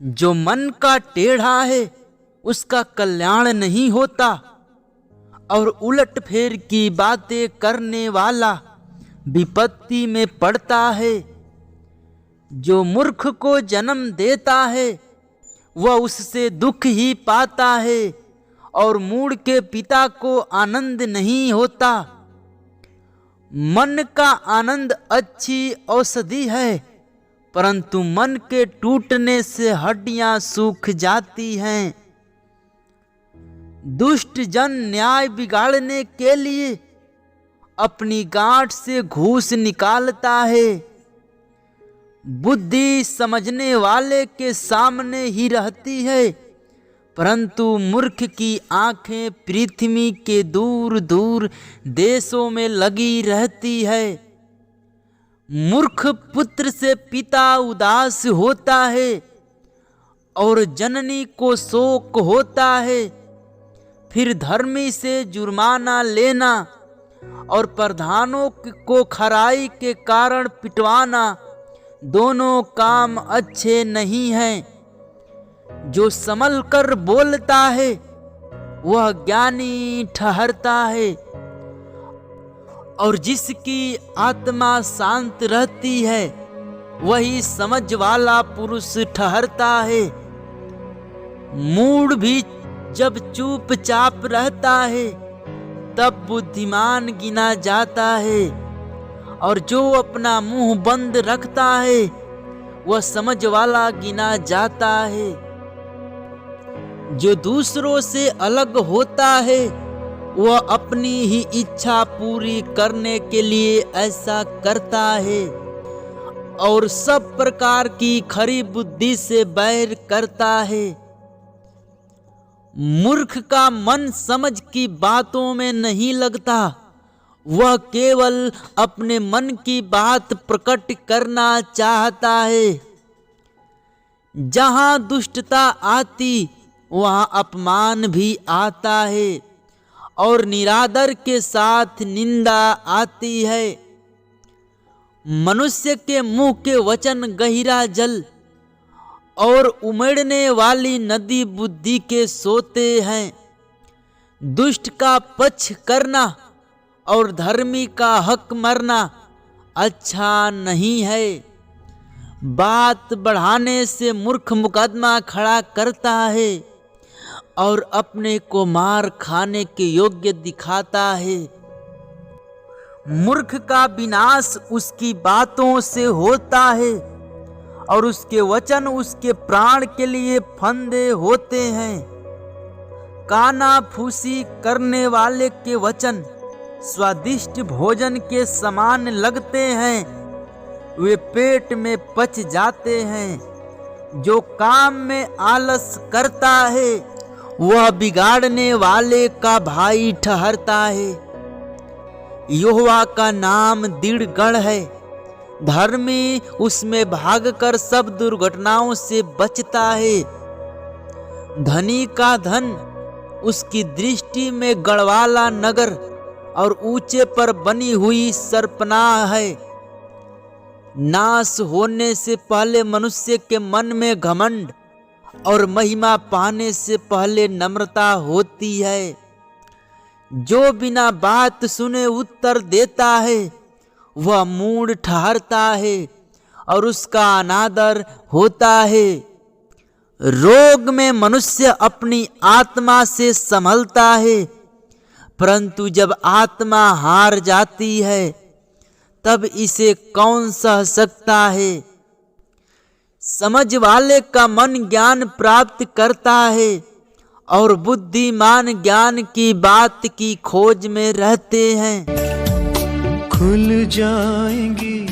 जो मन का टेढ़ा है उसका कल्याण नहीं होता, और उलट फेर की बातें करने वाला विपत्ति में पड़ता है। जो मूर्ख को जन्म देता है वह उससे दुख ही पाता है, और मूढ़ के पिता को आनंद नहीं होता। मन का आनंद अच्छी औषधि है, परंतु मन के टूटने से हड्डियां सूख जाती हैं। दुष्ट जन न्याय बिगाड़ने के लिए अपनी गांठ से घूस निकालता है। बुद्धि समझने वाले के सामने ही रहती है, परंतु मूर्ख की आंखें पृथ्वी के दूर दूर देशों में लगी रहती है। मूर्ख पुत्र से पिता उदास होता है, और जननी को शोक होता है। फिर धर्मी से जुर्माना लेना और प्रधानों को खराई के कारण पिटवाना, दोनों काम अच्छे नहीं हैं। जो संभल कर बोलता है वह ज्ञानी ठहरता है, और जिसकी आत्मा शांत रहती है वही समझ वाला पुरुष ठहरता है। मूढ़ भी जब चुपचाप रहता है तब बुद्धिमान गिना जाता है, और जो अपना मुंह बंद रखता है वह समझ वाला गिना जाता है। जो दूसरों से अलग होता है वह अपनी ही इच्छा पूरी करने के लिए ऐसा करता है, और सब प्रकार की खरी बुद्धि से बैर करता है। मूर्ख का मन समझ की बातों में नहीं लगता, वह केवल अपने मन की बात प्रकट करना चाहता है। जहां दुष्टता आती वहां अपमान भी आता है, और निरादर के साथ निंदा आती है। मनुष्य के मुंह के वचन गहिरा जल, और उमड़ने वाली नदी बुद्धि के सोते हैं। दुष्ट का पक्ष करना और धर्मी का हक मरना अच्छा नहीं है। बात बढ़ाने से मूर्ख मुकदमा खड़ा करता है, और अपने को मार खाने के योग्य दिखाता है। मूर्ख का विनाश उसकी बातों से होता है, और उसके वचन उसके प्राण के लिए फंदे होते हैं। काना फूसी करने वाले के वचन स्वादिष्ट भोजन के समान लगते हैं, वे पेट में पच जाते हैं। जो काम में आलस करता है वह बिगाड़ने वाले का भाई ठहरता है। यहोवा का नाम दृढ़ गढ़ है, धर्मी उसमें भागकर सब दुर्घटनाओं से बचता है। धनी का धन उसकी दृष्टि में गढ़वाला नगर और ऊंचे पर बनी हुई सरपनाह है। नाश होने से पहले मनुष्य के मन में घमंड, और महिमा पाने से पहले नम्रता होती है। जो बिना बात सुने उत्तर देता है वह मूढ़ ठहरता है, और उसका अनादर होता है। रोग में मनुष्य अपनी आत्मा से संभलता है, परंतु जब आत्मा हार जाती है तब इसे कौन सह सकता है। समझ वाले का मन ज्ञान प्राप्त करता है, और बुद्धिमान ज्ञान की बात की खोज में रहते हैं। खुल जाएंगी